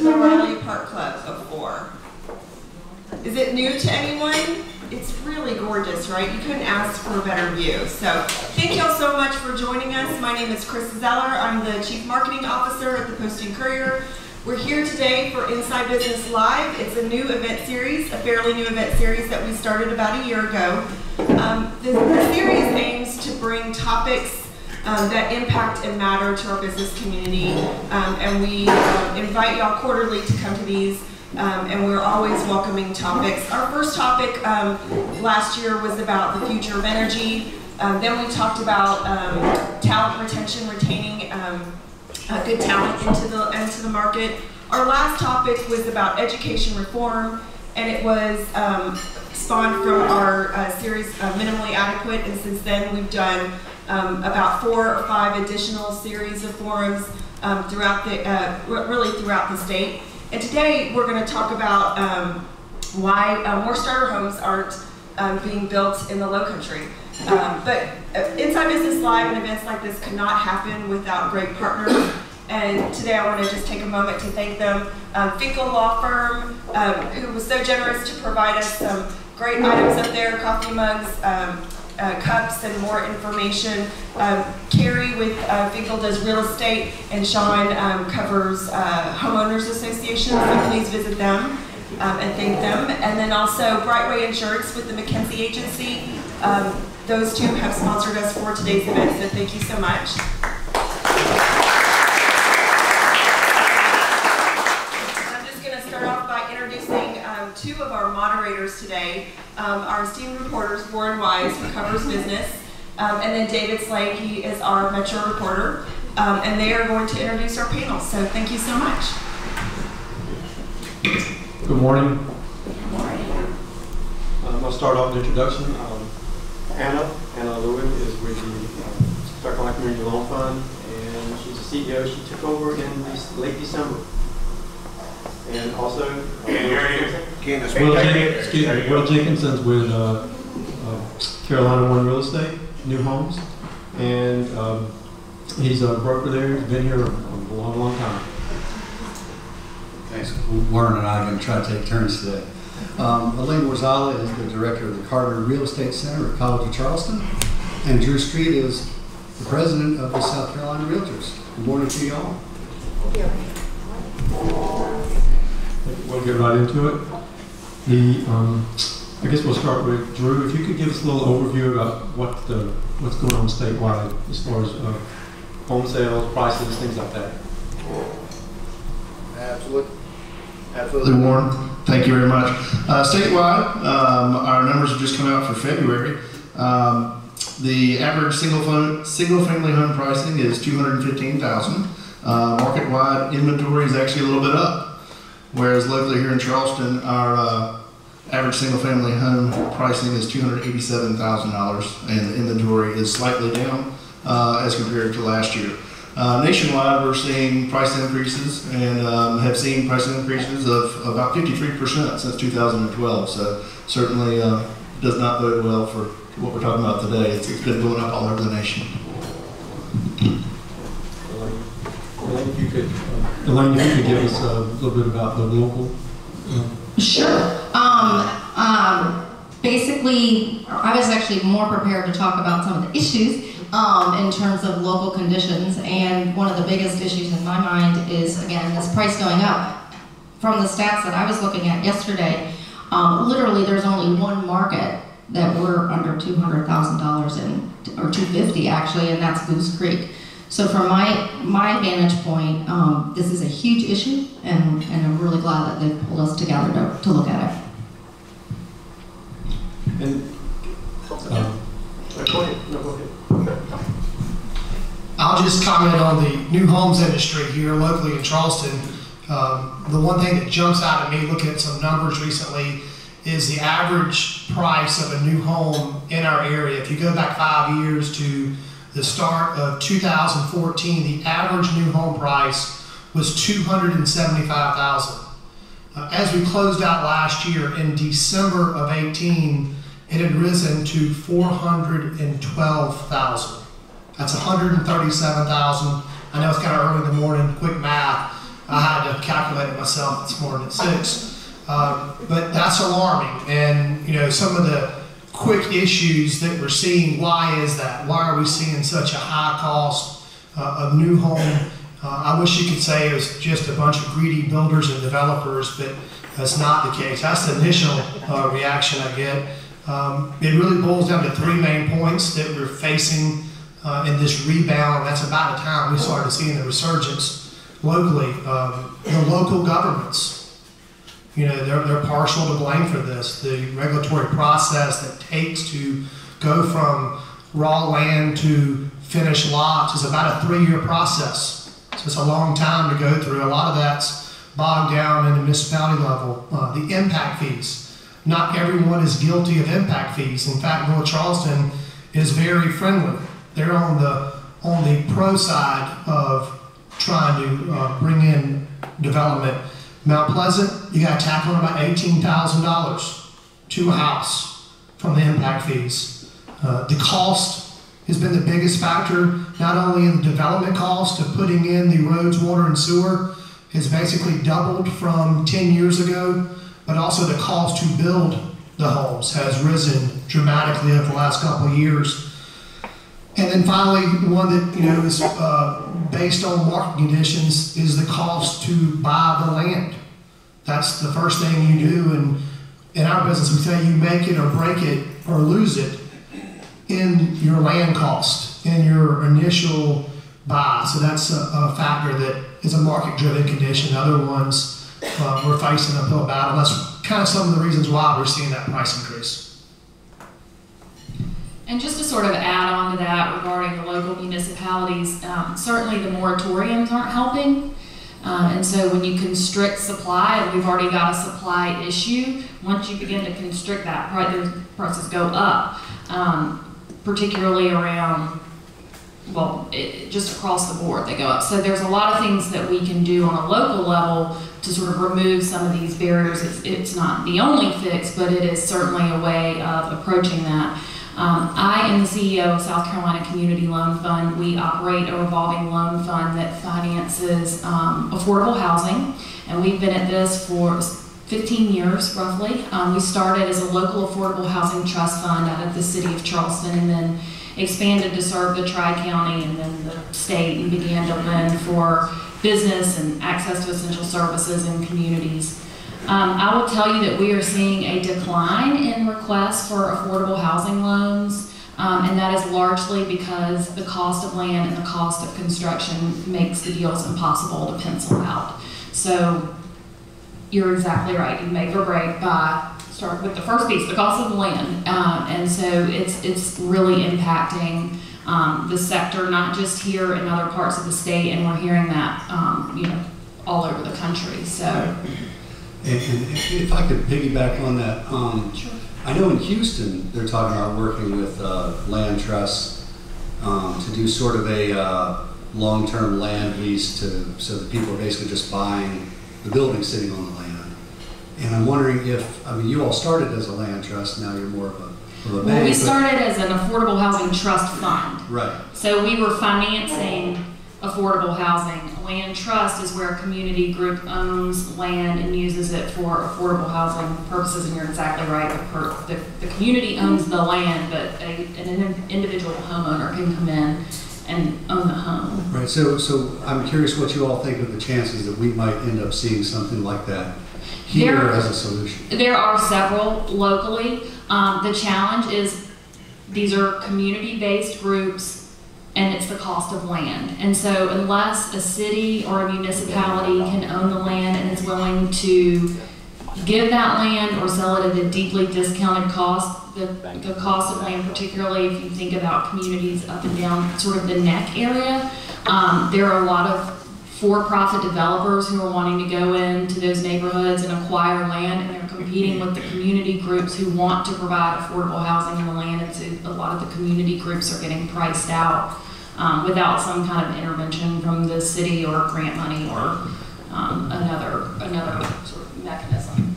the Riley Park Club before? Is it new to anyone? It's really gorgeous, right? You couldn't ask for a better view. So thank y'all so much for joining us. My name is Chris Zeller. I'm the Chief Marketing Officer at the Post and Courier. We're here today for Inside Business Live. It's a new event series, a fairly new event series that we started about a year ago. The series aims to bring topics that impact and matter to our business community, and we invite y'all quarterly to come to these, and we're always welcoming topics. Our first topic last year was about the future of energy. Then we talked about talent retention, retaining good talent into the market. Our last topic was about education reform, and it was spawned from our series Minimally Adequate, and since then we've done about 4 or 5 additional series of forums throughout the state. And today we're going to talk about why more starter homes aren't being built in the Lowcountry. But Inside Business Live and events like this could not happen without great partners. And today I want to just take a moment to thank them. Finkel Law Firm, who was so generous to provide us some great items up there, coffee mugs, cups, and more information. Carrie with Finkel does real estate, and Sean covers homeowners associations, so please visit them and thank them. And then also Brightway Insurance with the McKenzie Agency. Those two have sponsored us for today's event, so thank you so much. I'm just going to start off by introducing 2 of our moderators today. Our esteemed reporters, Warren Wise, who covers business, and then David Slade, he is our Metro reporter, and they are going to introduce our panel, so thank you so much. Good morning. Good morning. I'm going to start off the introduction. Anna Lewin is with the South Carolina Community Loan Fund, and she's the CEO. She took over in late December. And also, Will Jenkinson's with Carolina One Real Estate, New Homes, and he's a broker there. He's been here a long time. Thanks. Warren and I are going to try to take turns today. Elaine Warzala is the director of the Carter Real Estate Center at College of Charleston, and Drew Street is the president of the South Carolina Realtors. Good morning to you all. We'll get right into it. I guess we'll start with Drew. If you could give us a little overview about what's going on statewide as far as home sales, prices, things like that. Absolutely, Warren. Thank you very much. Statewide, our numbers have just come out for February. The average single-family home pricing is $215,000. Market-wide inventory is actually a little bit up, whereas locally here in Charleston, our average single-family home pricing is $287,000, and the inventory is slightly down as compared to last year. Nationwide, we're seeing price increases and have seen price increases of about 53% since 2012. So certainly does not bode well for what we're talking about today. It's been going up all over the nation. Elaine, if you could give us a little bit about the local. Sure. Basically, I was actually more prepared to talk about some of the issues in terms of local conditions, and one of the biggest issues in my mind is, again, this price going up. From the stats that I was looking at yesterday, literally there's only one market that we're under $200,000 in, or $250,000 actually, and that's Goose Creek. So from my vantage point, this is a huge issue, and I'm really glad that they've pulled us together to look at it. And go ahead. I'll just comment on the new homes industry here locally in Charleston. The one thing that jumps out at me looking at some numbers recently is the average price of a new home in our area. If you go back 5 years to the start of 2014, the average new home price was $275,000. As we closed out last year in December of 18, it had risen to $412,000. That's $137,000. I know it's kind of early in the morning, quick math. I had to calculate it myself this morning at 6. But that's alarming. And, you know, some of the quick issues that we're seeing, why is that? Why are we seeing such a high cost of new home? I wish you could say it was just a bunch of greedy builders and developers, but that's not the case. That's the initial reaction I get. It really boils down to 3 main points that we're facing in this rebound. That's about the time we started seeing the resurgence locally. The local governments, you know, they're partial to blame for this. The regulatory process that takes to go from raw land to finished lots is about a 3-year process. So it's a long time to go through. A lot of that's bogged down in the municipality level. The impact fees. Not everyone is guilty of impact fees. In fact, North Charleston is very friendly. They're on the pro side of trying to bring in development. Mount Pleasant, you got to tackle about $18,000 to a house from the impact fees. The cost has been the biggest factor, not only in the development cost of putting in the roads, water, and sewer has basically doubled from 10 years ago, but also the cost to build the homes has risen dramatically over the last couple of years. And then finally, one that, you know, is based on market conditions is the cost to buy the land. That's the first thing you do, and in our business we say you make it or break it or lose it in your land cost, in your initial buy. So that's a factor that is a market-driven condition. Other ones we're facing an uphill battle. That's kind of some of the reasons why we're seeing that price increase. And just to sort of add on to that regarding the local municipalities, certainly the moratoriums aren't helping. And so when you constrict supply, and we've already got a supply issue, once you begin to constrict that, prices go up. Particularly around, well, just across the board they go up. So there's a lot of things that we can do on a local level to sort of remove some of these barriers. It's not the only fix, but it is certainly a way of approaching that. I am the CEO of South Carolina Community Loan Fund. We operate a revolving loan fund that finances affordable housing, and we've been at this for 15 years, roughly. We started as a local affordable housing trust fund out of the city of Charleston, and then expanded to serve the Tri-County and then the state, and began to lend for business and access to essential services in communities. I will tell you that we are seeing a decline in requests for affordable housing loans, and that is largely because the cost of land and the cost of construction makes the deals impossible to pencil out. So you're exactly right. You make or break by start with the first piece, the cost of the land, and so it's really impacting the sector, not just here in other parts of the state, and we're hearing that you know, all over the country. So, and if I could piggyback on that, sure. I know in Houston they're talking about working with land trusts to do sort of a long-term land lease so that people are basically just buying the building sitting on the land. And I'm wondering if, I mean, you all started as a land trust, now you're more of a bank. Well, we started as an affordable housing trust fund. Right. So we were financing affordable housing. A land trust is where a community group owns land and uses it for affordable housing purposes, and you're exactly right. The community owns the land, but an individual homeowner can come in and own the home. Right, so I'm curious what you all think of the chances that we might end up seeing something like that here as a solution. There are several locally. The challenge is these are community-based groups, and it's the cost of land. And so unless a city or a municipality can own the land and is willing to give that land or sell it at a deeply discounted cost, the cost of land, particularly if you think about communities up and down sort of the neck area, there are a lot of for-profit developers who are wanting to go into those neighborhoods and acquire land, and they're competing with the community groups who want to provide affordable housing in the land, and so a lot of the community groups are getting priced out without some kind of intervention from the city or grant money or another sort of mechanism.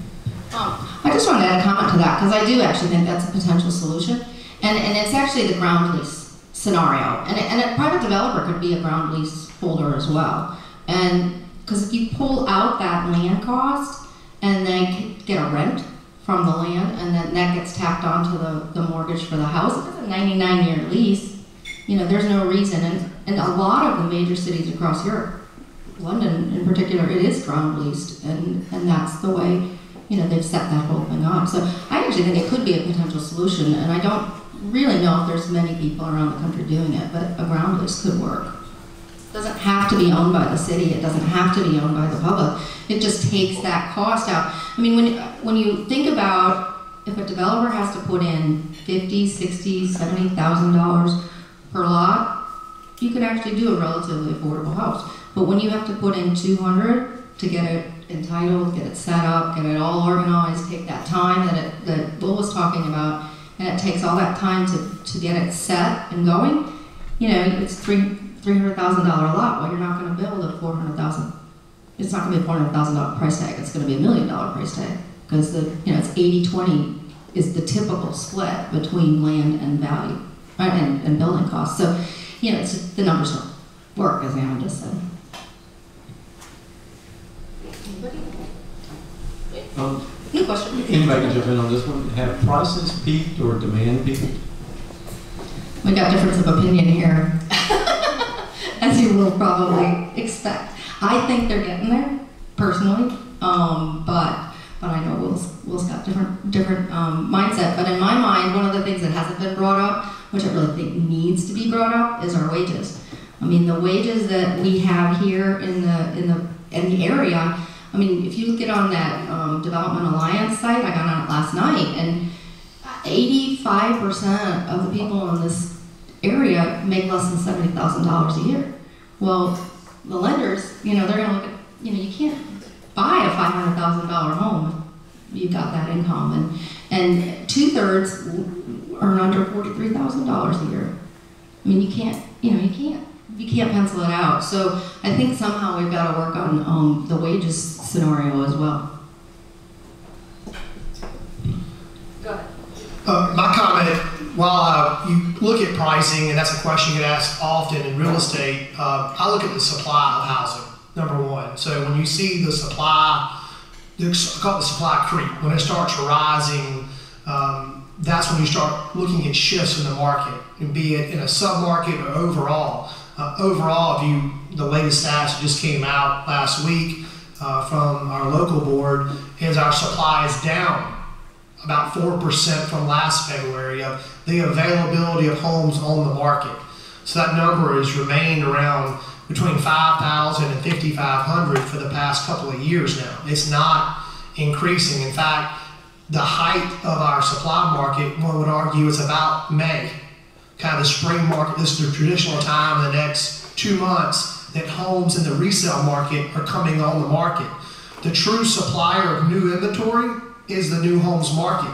I just want to add a comment to that, because I do actually think that's a potential solution, and it's actually the ground lease scenario, and a private developer could be a ground lease holder as well. And because if you pull out that land cost and then get a rent from the land, and then that gets tacked onto the mortgage for the house, if it's a 99-year lease, you know, there's no reason. And a lot of the major cities across Europe, London in particular, it is ground leased, and that's the way, you know, they've set that whole thing up. So I actually think it could be a potential solution, and I don't really know if there's many people around the country doing it, but a ground lease could work. It doesn't have to be owned by the city, it doesn't have to be owned by the public. It just takes that cost out. I mean, when you think about if a developer has to put in $50,000, $60,000, $70,000 per lot, you could actually do a relatively affordable house. But when you have to put in $200,000 to get it entitled, get it set up, get it all organized, take that time that Will was talking about, and it takes all that time to get it set and going, you know, it's $300,000 lot. Well, you're not going to build a $400,000. It's not going to be a $400,000 price tag. It's going to be $1 million price tag, because it's 80-20 is the typical split between land and value, right, and building costs. So, you know, the numbers don't work, as Anna just said. New question. Anybody can jump in on this one. Have prices peaked or demand peaked? We got difference of opinion here, as you will probably expect. I think they're getting there, personally, but I know Will's got different mindset. But in my mind, one of the things that hasn't been brought up, which I really think needs to be brought up, is our wages. I mean, the wages that we have here in the area. I mean, if you look at on that Development Alliance site, I got on it last night, and 85% of the people in this area make less than $70,000 a year. Well, the lenders, you know, they're going to look at, you know, you can't buy a $500,000 home if you've got that income, and 2/3 earn under $43,000 a year. I mean, you can't pencil it out. So I think somehow we've got to work on the wages scenario as well. Go ahead. My comment, while you look at pricing, and that's a question you get asked often in real estate, I look at the supply of housing, number one. So when you see the supply, I call it the supply creep, when it starts rising, that's when you start looking at shifts in the market, and be it in a sub-market or overall. Overall, the latest stats just came out last week from our local board, is our supply is down about 4% from last February of the availability of homes on the market. So that number has remained around between 5,000 and 5,500 for the past couple of years now. It's not increasing. In fact, the height of our supply market, one would argue, is about May. Kind of the spring market, this is the traditional time in the next 2 months that homes in the resale market are coming on the market. The true supplier of new inventory is the new homes market.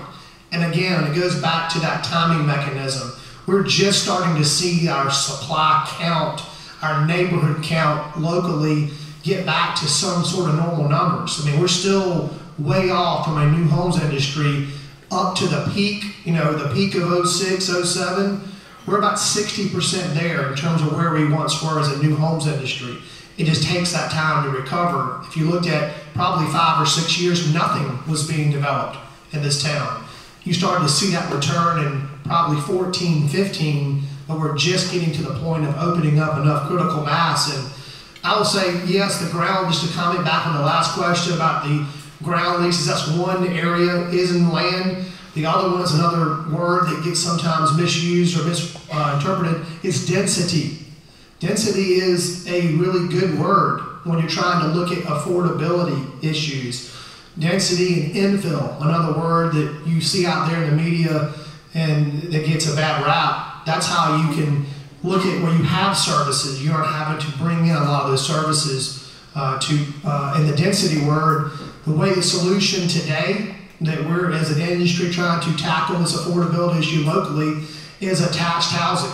And again, it goes back to that timing mechanism. We're just starting to see our supply count, our neighborhood count locally get back to some sort of normal numbers. I mean, we're still way off from a new homes industry up to the peak, you know, the peak of 06, 07. We're about 60% there in terms of where we once were as a new homes industry. It just takes that time to recover. If you looked at probably 5 or 6 years, nothing was being developed in this town. You started to see that return in probably 14, 15, but we're just getting to the point of opening up enough critical mass. And I will say, yes, the ground, just to comment back on the last question about the ground leases, that's one area, is in land. The other one is another word that gets sometimes misused or misinterpreted. It's density. Density is a really good word when you're trying to look at affordability issues. Density and infill, another word that you see out there in the media and that gets a bad rap. That's how you can look at where you have services. You aren't having to bring in a lot of those services in the density word. The way the solution today that we're as an industry trying to tackle this affordability issue locally is attached housing.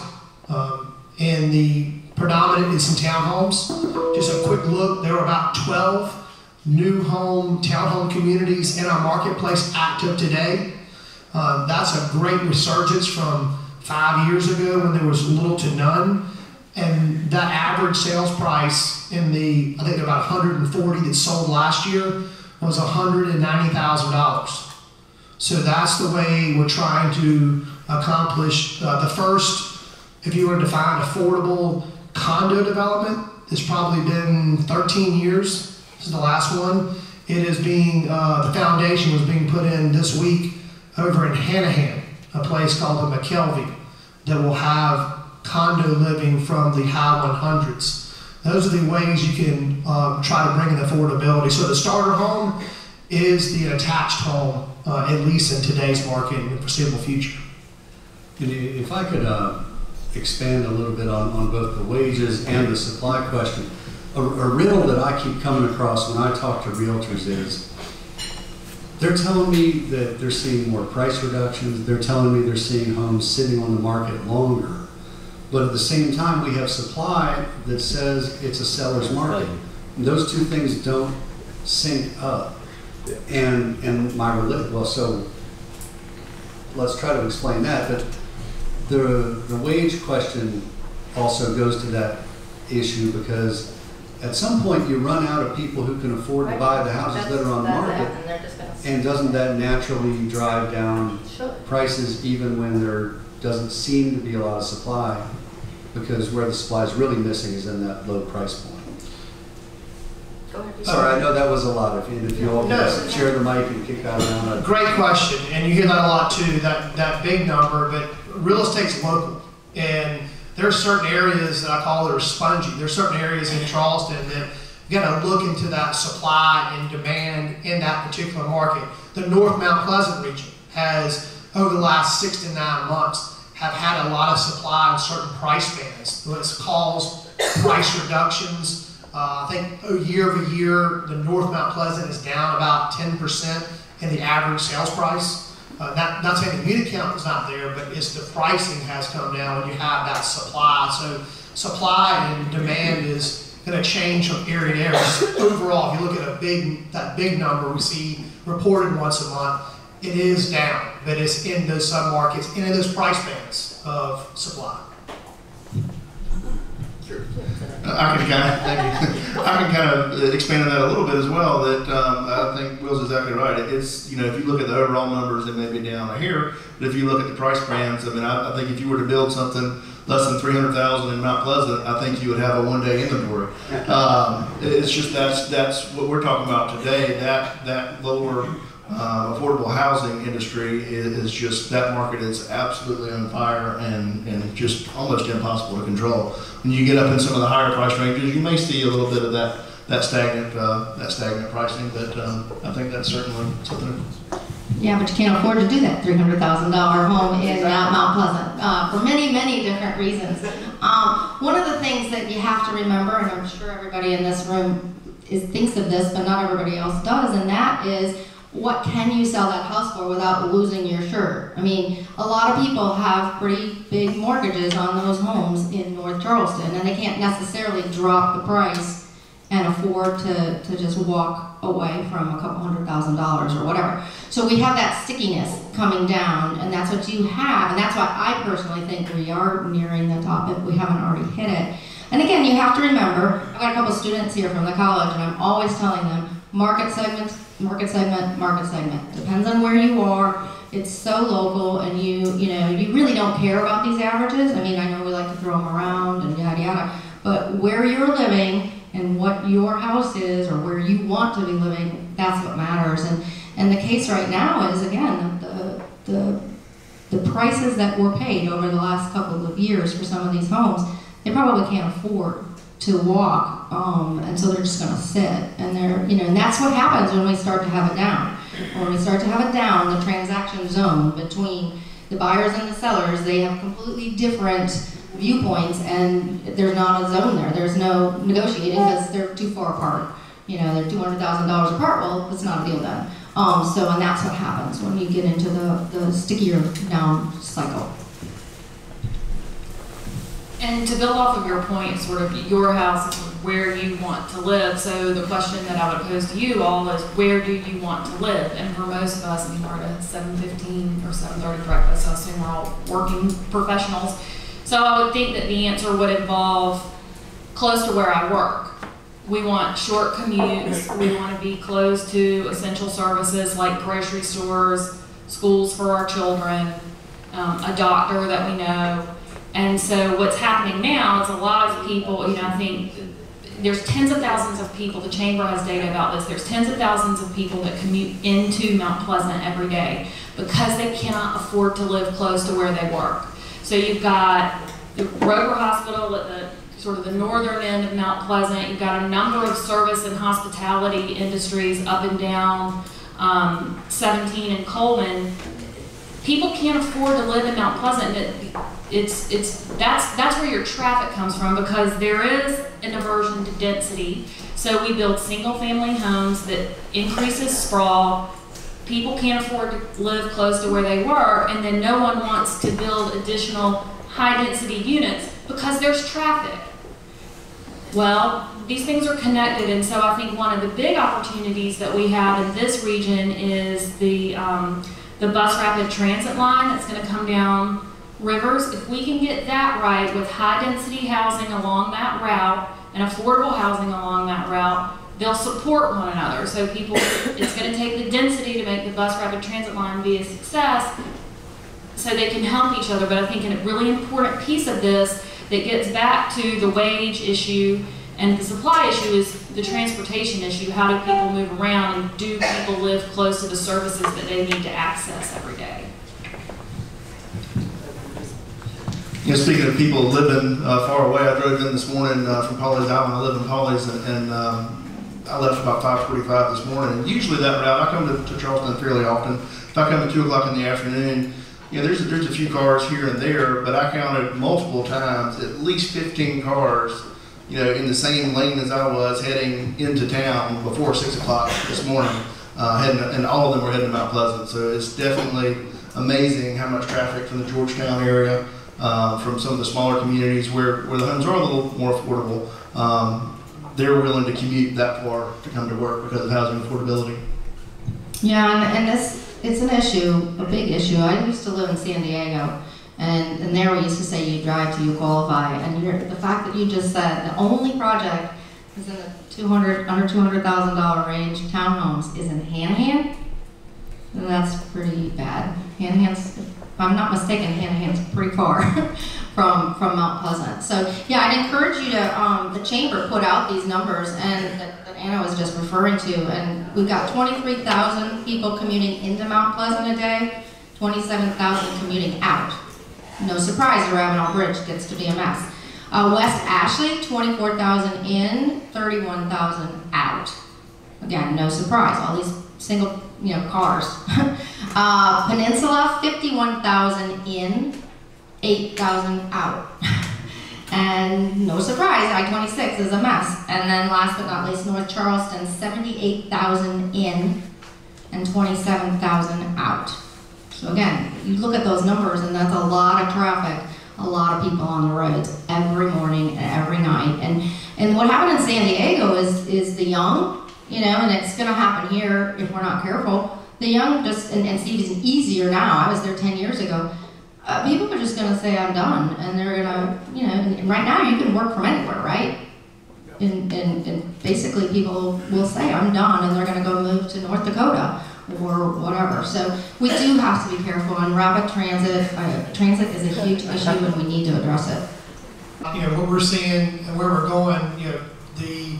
And the predominant is in townhomes. Just a quick look, there are about 12 new townhome communities in our marketplace active today. That's a great resurgence from 5 years ago when there was little to none. and that average sales price in the, I think about 140 that sold last year was $190,000. So that's the way we're trying to accomplish the first, if you were to define affordable condo development, it's probably been 13 years. This is the last one. It is being, the foundation was being put in this week over in Hanahan, a place called the McKelvey, that will have condo living from the high 100s. Those are the ways you can try to bring in affordability. So the starter home is the attached home, at least in today's market in the foreseeable future. And if I could expand a little bit on both the wages and the supply question. A riddle that I keep coming across when I talk to realtors is, they're telling me that they're seeing more price reductions, they're telling me they're seeing homes sitting on the market longer, but at the same time we have supply that says it's a seller's market. And those two things don't sync up. And well, so let's try to explain that, but the wage question also goes to that issue, because at some point you run out of people who can afford to buy the houses that are on the market, and doesn't that naturally drive down prices even when there doesn't seem to be a lot of supply, because where the supply is really missing is in that low price point. Sorry, I know that was a lot. If you all could share the mic and kick that around. Great question, and you hear that a lot too, that big number, but real estate's local, and there are certain areas that I call that are spongy. There are certain areas in Charleston that you got to look into that supply and demand in that particular market. The North Mount Pleasant region has, over the last 6 to 9 months, have had a lot of supply in certain price bands. It's caused price reductions. I think year over year, the North Mount Pleasant is down about 10% in the average sales price. Not saying the unit count is not there, but it's the pricing has come down when you have that supply. So supply and demand is going to change from area to area. Overall, if you look at that big number we see reported once a month, it is down, but it's in those submarkets and in those price bands of supply. I can kind of expand on that a little bit as well. That I think Will's exactly right. It's, you know, if you look at the overall numbers, they may be down here, but if you look at the price bands, I mean, I think if you were to build something less than 300,000 in Mount Pleasant, I think you would have a one-day inventory. It's just that's what we're talking about today. That lower affordable housing industry is just, that market is absolutely on fire and just almost impossible to control. When you get up in some of the higher price ranges, you may see a little bit of that stagnant pricing, but I think that's certainly something. Yeah, but you can't afford to do that $300,000 home in Mount Pleasant for many, many different reasons. One of the things that you have to remember, and I'm sure everybody in this room thinks of this, but not everybody else does, and that is, what can you sell that house for without losing your shirt? I mean, a lot of people have pretty big mortgages on those homes in North Charleston, and they can't necessarily drop the price and afford to just walk away from a couple $100,000 or whatever. So we have that stickiness coming down, and that's what you have, and that's why I personally think we are nearing the top if we haven't already hit it. And again, you have to remember, I've got a couple students here from the college, and I'm always telling them, market segment, market segment, market segment. Depends on where you are. It's so local, and you really don't care about these averages. I mean, I know we like to throw them around and yada yada, but where you're living and what your house is or where you want to be living, that's what matters. And the case right now is, again, the prices that were paid over the last couple of years for some of these homes, they probably can't afford to walk, and so they're just going to sit, and and that's what happens when we start to have it down. When we start to have it down, the transaction zone between the buyers and the sellers, they have completely different viewpoints, and there's not a zone there. There's no negotiating because they're too far apart. They're $200,000 apart. Well, it's not a deal then. And that's what happens when you get into the stickier down cycle. And to build off of your point, sort of your house is where you want to live. So the question that I would pose to you all is, where do you want to live? And for most of us, we're at 7:15 or 7:30 breakfast, so I assume we're all working professionals. So I would think that the answer would involve close to where I work. We want short commutes. We want to be close to essential services like grocery stores, schools for our children, a doctor that we know. And so what's happening now is a lot of people, you know, I think there's tens of thousands of people, the Chamber has data about this, there's tens of thousands of people that commute into Mount Pleasant every day because they cannot afford to live close to where they work. So you've got the Roper Hospital at the sort of the northern end of Mount Pleasant. You've got a number of service and hospitality industries up and down 17 and Coleman. People can't afford to live in Mount Pleasant. That's where your traffic comes from, because there is an aversion to density. So we build single-family homes that increases sprawl. People can't afford to live close to where they work, and then no one wants to build additional high-density units because there's traffic. Well, these things are connected, and so I think one of the big opportunities that we have in this region is the bus rapid transit line that's going to come down rivers. If we can get that right with high-density housing along that route and affordable housing along that route, they'll support one another. So people, it's going to take the density to make the bus rapid transit line be a success, so they can help each other. But I think a really important piece of this that gets back to the wage issue and the supply issue is the transportation issue. How do people move around, and do people live close to the services that they need to access every day? You know, speaking of people living far away, I drove in this morning from Pawleys Island. I live in Pawleys, and I left about 5:45 this morning. And usually that route, I come to Charleston fairly often. If I come at 2 o'clock in the afternoon, you know, there's a few cars here and there, but I counted multiple times, at least 15 cars, you know, in the same lane as I was heading into town before 6 o'clock this morning, and all of them were heading to Mount Pleasant. So it's definitely amazing how much traffic from the Georgetown area, from some of the smaller communities where the homes are a little more affordable. They're willing to commute that far to come to work because of housing affordability. Yeah, and it's an issue, a big issue. I used to live in San Diego, and there we used to say you drive till you qualify. And the fact that you just said the only project is in the under $200,000 range townhomes is in Hanahan, and that's pretty bad. Hanahan's, if I'm not mistaken, Hanahan's pretty far from Mount Pleasant. So yeah, I'd encourage you to, the Chamber put out these numbers and that Anna was just referring to, and we've got 23,000 people commuting into Mount Pleasant a day, 27,000 commuting out. No surprise, the Ravenel Bridge gets to be a mess. West Ashley, 24,000 in, 31,000 out. Again, no surprise, all these single, you know, cars. Peninsula, 51,000 in, 8,000 out. And no surprise, I-26 is a mess. And then last but not least, North Charleston, 78,000 in and 27,000 out. So again, you look at those numbers and that's a lot of traffic, a lot of people on the roads every morning and every night. And what happened in San Diego is the young, you know, and it's gonna happen here if we're not careful. The young just, and Steve, is easier now. I was there 10 years ago. People are just going to say, I'm done. And they're going to, you know, and right now you can work from anywhere, right? And basically people will say, I'm done, and they're going to go move to North Dakota or whatever. So we do have to be careful, and rapid transit, transit is a huge issue and we need to address it. You know, what we're seeing and where we're going, you know, the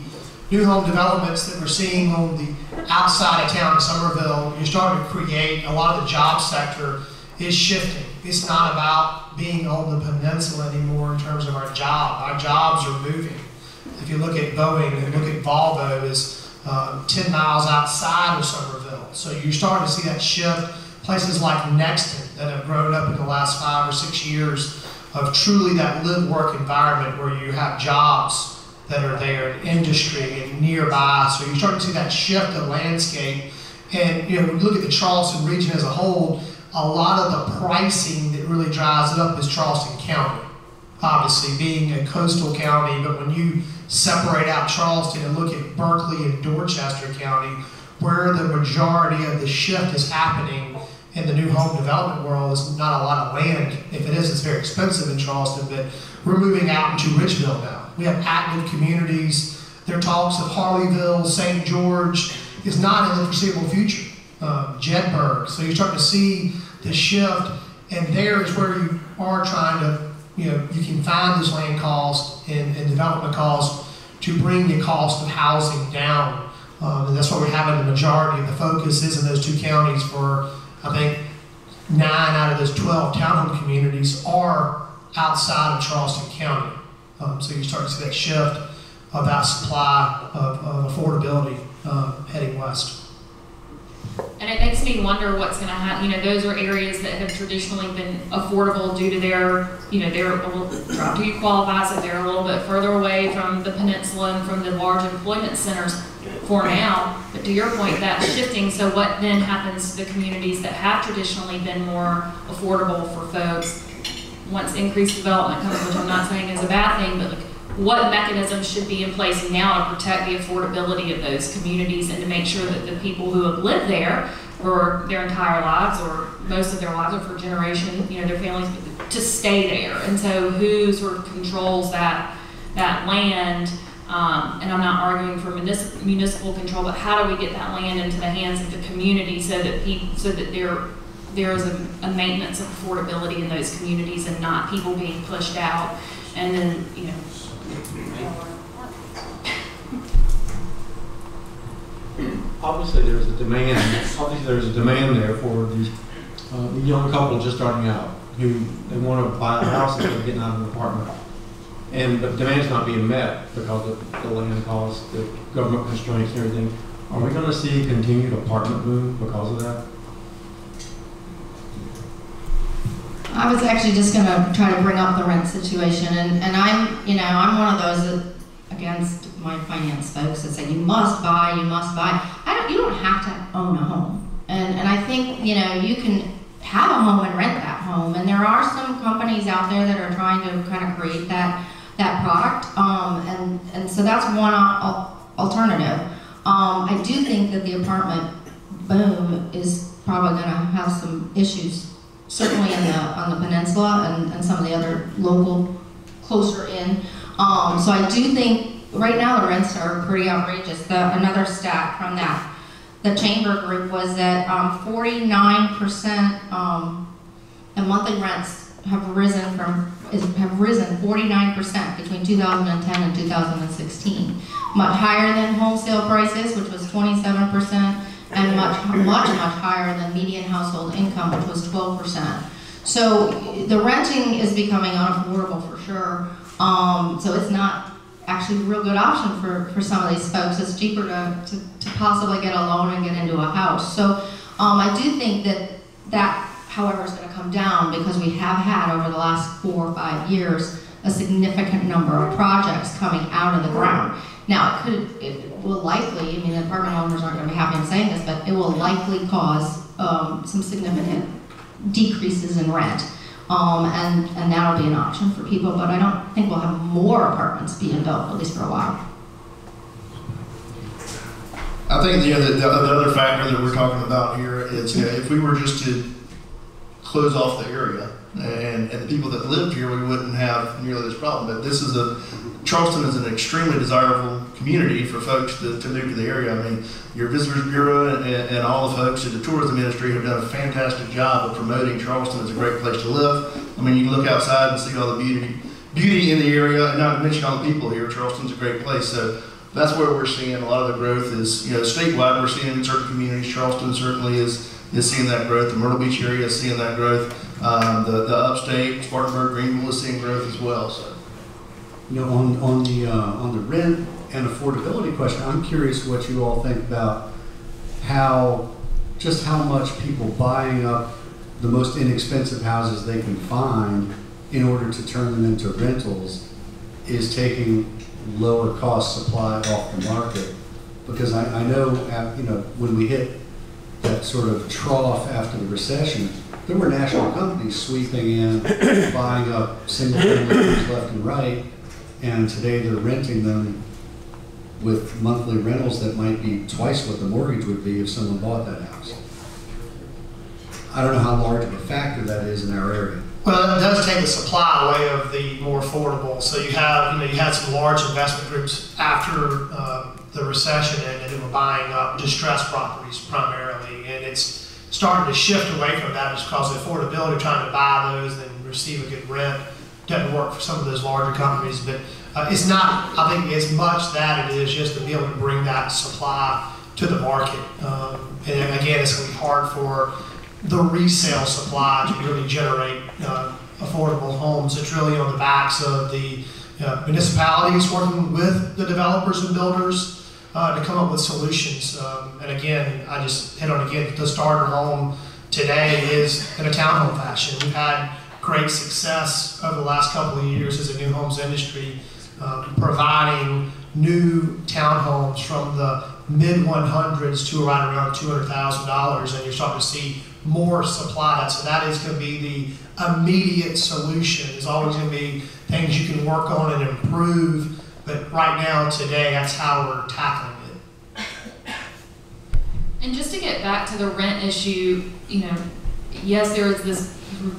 new home developments that we're seeing on the outside of town in Somerville, you're starting to create, a lot of the job sector is shifting. It's not about being on the peninsula anymore in terms of our job. Our jobs are moving. If you look at Boeing and look at Volvo, is 10 miles outside of Somerville. So you're starting to see that shift. Places like Nexton that have grown up in the last 5 or 6 years of truly that live-work environment where you have jobs that are there in industry and nearby. So you're starting to see that shift of landscape. And you know, when you look at the Charleston region as a whole, a lot of the pricing that really drives it up is Charleston County, obviously being a coastal county. But when you separate out Charleston and look at Berkeley and Dorchester County, where the majority of the shift is happening in the new home development world is not a lot of land. If it is, it's very expensive in Charleston, but we're moving out into Ridgeville now. We have active communities. There are talks of Harleyville, St. George is not in the foreseeable future. Jedburgh. So you're starting to see the shift, and there is where you are trying to, you can find those land costs and development costs to bring the cost of housing down. And that's why we're having the majority of the focus is in those two counties for, I think, 9 out of those 12 townhome communities are outside of Charleston County. So you start to see that shift of that supply of affordability heading west. And it makes me wonder what's going to happen. Those are areas that have traditionally been affordable due to their, do you qualify so they're a little bit further away from the peninsula and from the large employment centers for now. But to your point, that's shifting. So what then happens to the communities that have traditionally been more affordable for folks once increased development comes, which I'm not saying is a bad thing, but what mechanisms should be in place now to protect the affordability of those communities and to make sure that the people who have lived there for their entire lives or most of their lives or for generation, their families, to stay there. And so who sort of controls that land? And I'm not arguing for municipal control, but how do we get that land into the hands of the community so that there is a maintenance of affordability in those communities and not people being pushed out and then, Obviously, there's a demand. Obviously, there's a demand there for these young couple just starting out who they want to buy a house instead of getting out of an apartment. And the demand's not being met because of the land costs, the government constraints, and everything. Are we going to see a continued apartment boom because of that? I was actually just going to try to bring up the rent situation, and I'm one of those that, against my finance folks that say you must buy. You don't have to own a home, and I think you can have a home and rent that home, and there are some companies out there that are trying to kind of create that product, and so that's one alternative. I do think that the apartment boom is probably going to have some issues, certainly on the peninsula and some of the other local closer in. So I do think right now the rents are pretty outrageous. Another stat from the Chamber group was that 49% the monthly rents have risen 49% between 2010 and 2016, much higher than wholesale prices, which was 27%. And much higher than median household income, which was 12%. So the renting is becoming unaffordable for sure. So it's not actually a real good option for some of these folks. It's cheaper to possibly get a loan and get into a house. So I do think that however, is going to come down because we have had over the last 4 or 5 years a significant number of projects coming out of the ground. Now, it will likely, the apartment owners aren't going to be happy in saying this, but it will likely cause some significant decreases in rent. And that'll be an option for people, but I don't think we'll have more apartments being built, at least for a while. I think the other factor that we're talking about here is if we were just to close off the area and the people that lived here, we wouldn't have nearly this problem. But Charleston is an extremely desirable community for folks to move to the area. Your Visitors Bureau and all the folks at the tourism industry have done a fantastic job of promoting Charleston as a great place to live. You can look outside and see all the beauty in the area, and not to mention all the people here. Charleston's a great place. So that's where we're seeing a lot of the growth is, statewide we're seeing in certain communities. Charleston certainly is seeing that growth. The Myrtle Beach area is seeing that growth. The upstate, Spartanburg, Greenville is seeing growth as well. So. On the rent and affordability question, I'm curious what you all think about how much people buying up the most inexpensive houses they can find in order to turn them into rentals is taking lower cost supply off the market. Because I know, when we hit that sort of trough after the recession, there were national companies sweeping in, buying up single family homes left and right. And today they're renting them with monthly rentals that might be twice what the mortgage would be if someone bought that house. I don't know how large of a factor that is in our area. Well, it does take the supply away of the more affordable. So you have, you had some large investment groups after the recession and they were buying up distressed properties primarily, and it's starting to shift away from that just because of affordability, trying to buy those and receive a good rent. Doesn't work for some of those larger companies, but it's not, I think, as much that it is just to be able to bring that supply to the market. And again, it's going to be hard for the resale supply to really generate affordable homes. It's really on the backs of the municipalities working with the developers and builders to come up with solutions. And again, I just hit on again, the starter home today is in a townhome fashion. We've had great success over the last couple of years as a new homes industry, providing new townhomes from the mid-100s to right around $200,000, and you're starting to see more supply. So that is going to be the immediate solution. There's always going to be things you can work on and improve, but right now, today, that's how we're tackling it. And just to get back to the rent issue, yes, there is this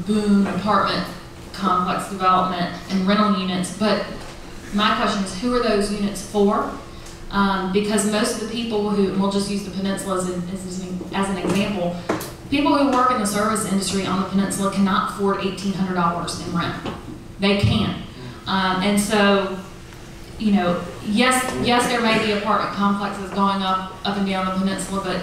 boom apartment complex development and rental units, but my question is, who are those units for? Because most of the people who, and we'll just use the peninsula as an example, people who work in the service industry on the peninsula cannot afford $1,800 in rent. They can't. And so, yes, there may be apartment complexes going up and down the peninsula, but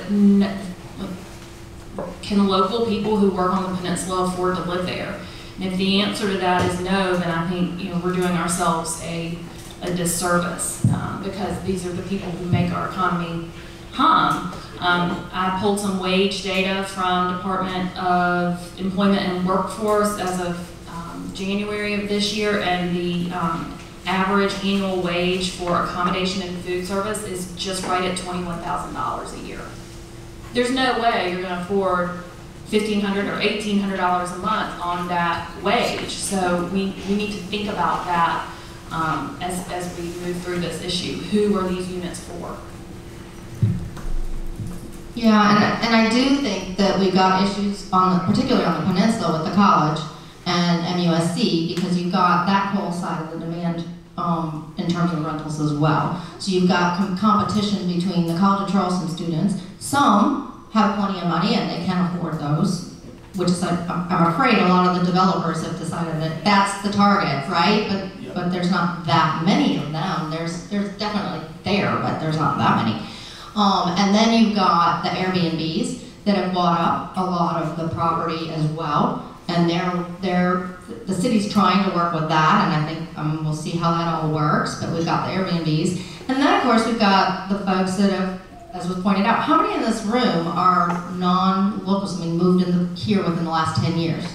can local people who work on the peninsula afford to live there? And if the answer to that is no, then I think we're doing ourselves a disservice, because these are the people who make our economy hum. I pulled some wage data from Department of Employment and Workforce as of January of this year, and the average annual wage for accommodation and food service is just right at $21,000 a year. There's no way you're going to afford $1,500 or $1,800 a month on that wage. So we need to think about that as we move through this issue. Who are these units for? Yeah, and I do think that we've got issues particularly on the peninsula with the college and MUSC, because you've got that whole side of the demand in terms of rentals as well. So you've got competition between the College of Charleston students. Some have plenty of money and they can afford those, which is, I'm afraid, a lot of the developers have decided that that's the target, right? But there's not that many of them. There's definitely there, but there's not that many. And then you've got the Airbnbs that have bought up a lot of the property as well, and the city's trying to work with that, and I think we'll see how that all works. But we've got the Airbnbs, and then of course we've got the folks that have, as was pointed out, how many in this room are non-locals? I mean, moved here within the last 10 years?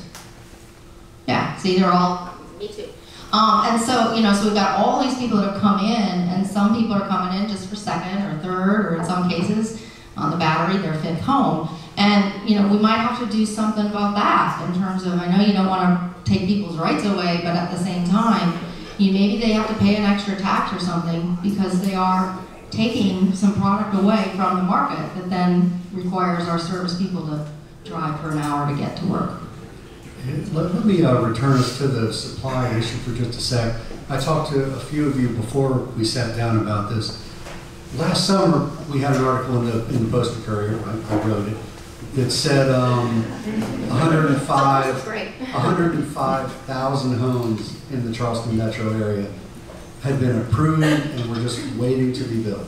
Yeah, see, they're all, me too. And so, so we've got all these people that have come in, and some people are coming in just for second or third, or in some cases, on the Battery, their fifth home. And, we might have to do something about that in terms of, I know you don't want to take people's rights away, but at the same time, maybe they have to pay an extra tax or something because they are taking some product away from the market that then requires our service people to drive for an hour to get to work. Let me return us to the supply issue for just a sec. I talked to a few of you before we sat down about this. Last summer, we had an article in the Post Courier, I wrote it, that said 105,000 homes in the Charleston metro area had been approved and were just waiting to be built.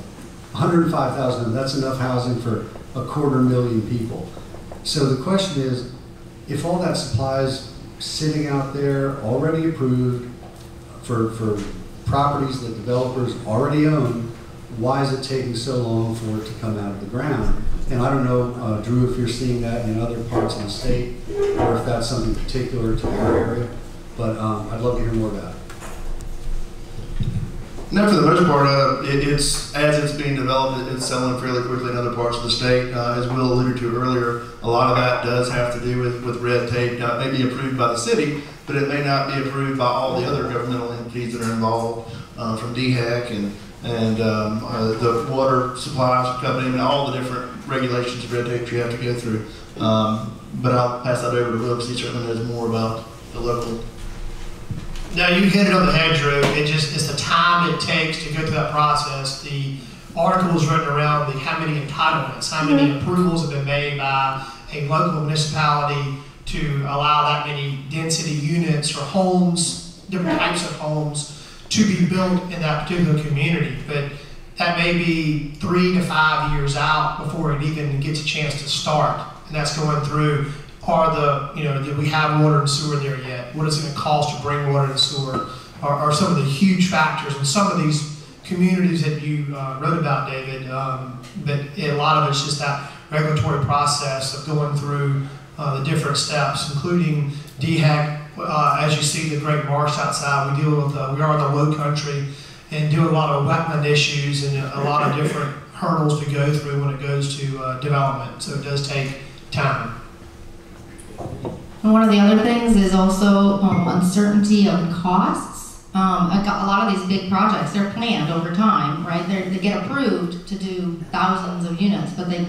105,000, that's enough housing for 250,000 people. So the question is, if all that supply is sitting out there already approved for properties that developers already own, why is it taking so long for it to come out of the ground? And I don't know, Drew, if you're seeing that in other parts of the state, or if that's something particular to our area, but I'd love to hear more about it. No, for the most part, it's as it's being developed, it's selling fairly quickly in other parts of the state. As Will alluded to earlier, a lot of that does have to do with red tape. Now, it may be approved by the city, but it may not be approved by all the other governmental entities that are involved, from DHEC and and the water supply company, and all the different regulations and red tape you have to go through. But I'll pass that over to Will, because he certainly knows more about the local. No, you hit it on the head, Drew. It's the time it takes to go through that process. The articles written around how many entitlements, how many approvals have been made by a local municipality to allow that many density units or homes, different types of homes, to be built in that particular community. But that may be 3 to 5 years out before it even gets a chance to start. And that's going through, do we have water and sewer there yet? What is it going to cost to bring water and sewer? Are some of the huge factors. And some of these communities that you wrote about, David, but a lot of it's just that regulatory process of going through the different steps, including DHEC. As you see the Great Marsh outside, we are in the low country and do a lot of wetland issues and a lot of different hurdles to go through when it goes to development. So it does take time. And one of the other things is also uncertainty of costs. A lot of these big projects, they're planned over time, right? They get approved to do thousands of units, but they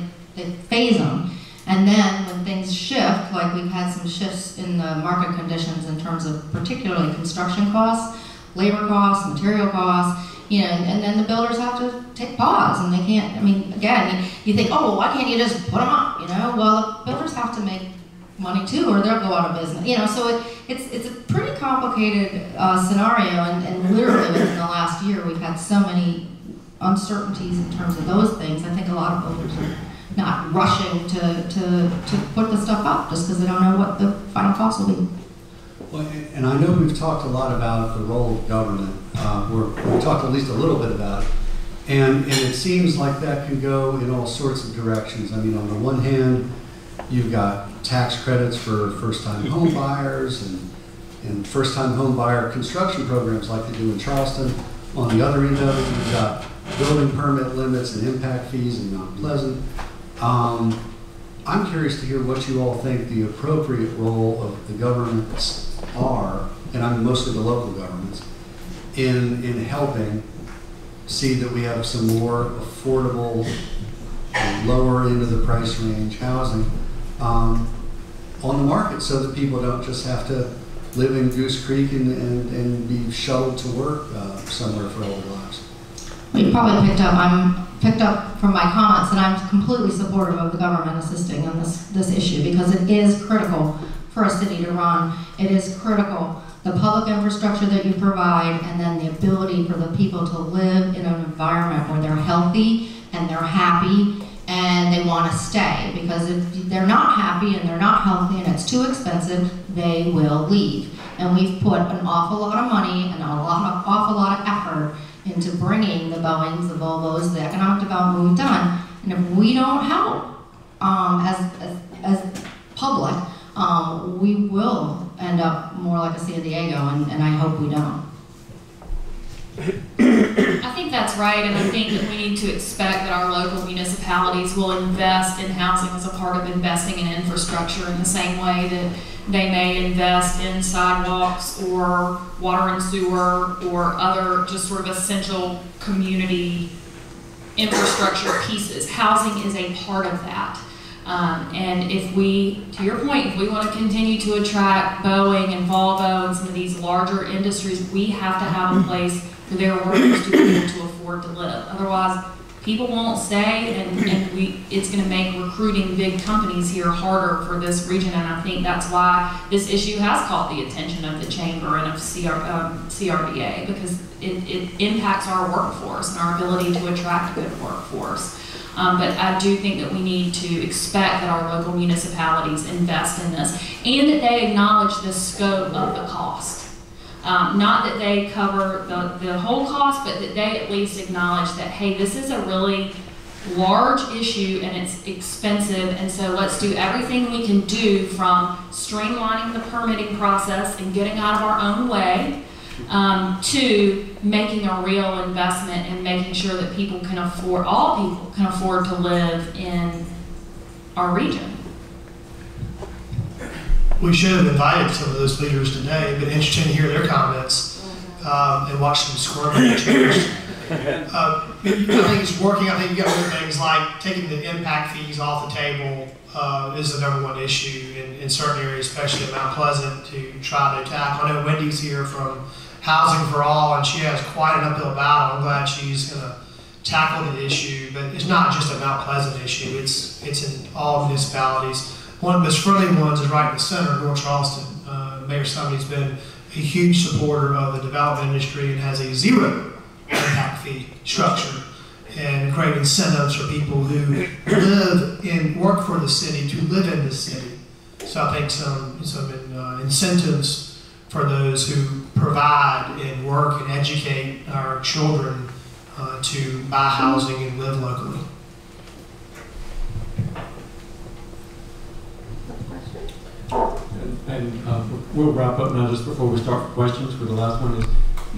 phase them. And then when things shift, like we've had some shifts in the market conditions in terms of particularly construction costs, labor costs, material costs, and then the builders have to take pause, and they can't, again, you think, oh, well, why can't you just put them up, Well, the builders have to make money too, or they'll go out of business, so it's a pretty complicated scenario, and literally within the last year, we've had so many uncertainties in terms of those things. I think a lot of builders are not rushing to put the stuff up just because they don't know what the final cost will be. Well, and I know we've talked a lot about the role of government. We've talked at least a little bit about it. And it seems like that can go in all sorts of directions. On the one hand, you've got tax credits for first-time home buyers and first-time home buyer construction programs like they do in Charleston. On the other end of it, you've got building permit limits and impact fees in Mount Pleasant. I'm curious to hear what you all think the appropriate role of the governments are, and mostly the local governments, in helping see that we have some more affordable, lower end of the price range housing on the market, so that people don't just have to live in Goose Creek and be shuttled to work somewhere for all their lives. You probably picked up from my comments that I'm completely supportive of the government assisting on this issue, because it is critical for a city to run. It is critical, the public infrastructure that you provide, and then the ability for the people to live in an environment where they're healthy and they're happy and they want to stay. Because if they're not happy and they're not healthy and it's too expensive, they will leave. And we've put an awful lot of money and awful lot of effort into bringing the Boeings, the Volvos, the economic development we've done. And if we don't help as public, we will end up more like a San Diego, and I hope we don't. I think that's right, and I think that we need to expect that our local municipalities will invest in housing as a part of investing in infrastructure in the same way that they may invest in sidewalks or water and sewer or other just sort of essential community infrastructure pieces. Housing is a part of that. And if we, to your point, if we want to continue to attract Boeing and Volvo and some of these larger industries, we have to have a place for their workers to be able to afford to live. Otherwise, people won't stay, and it's going to make recruiting big companies here harder for this region. And I think that's why this issue has caught the attention of the Chamber and of CRDA, because it impacts our workforce and our ability to attract a good workforce. But I do think that we need to expect that our local municipalities invest in this, and that they acknowledge the scope of the cost. Not that they cover the whole cost, but that they at least acknowledge that, hey, this is a really large issue and it's expensive, and so let's do everything we can do, from streamlining the permitting process and getting out of our own way, to making a real investment and making sure that all people can afford to live in our region. We should have invited some of those leaders today, but interesting to hear their comments and watch them squirm in their chairs. I think it's working. I think you got other things like taking the impact fees off the table is the #1 issue in certain areas, especially in Mount Pleasant, to try to tackle. I know Wendy's here from Housing for All, and she has quite an uphill battle. I'm glad she's going to tackle the issue, but it's not just a Mount Pleasant issue. It's in all municipalities. One of the most friendly ones is right in the center, North Charleston. Mayor Sumney's been a huge supporter of the development industry and has a 0 impact fee structure and create incentives for people who live and work for the city to live in the city. So I think some incentives for those who provide and work and educate our children to buy housing and live locally. And we'll wrap up now just before we start for questions. For the last one is,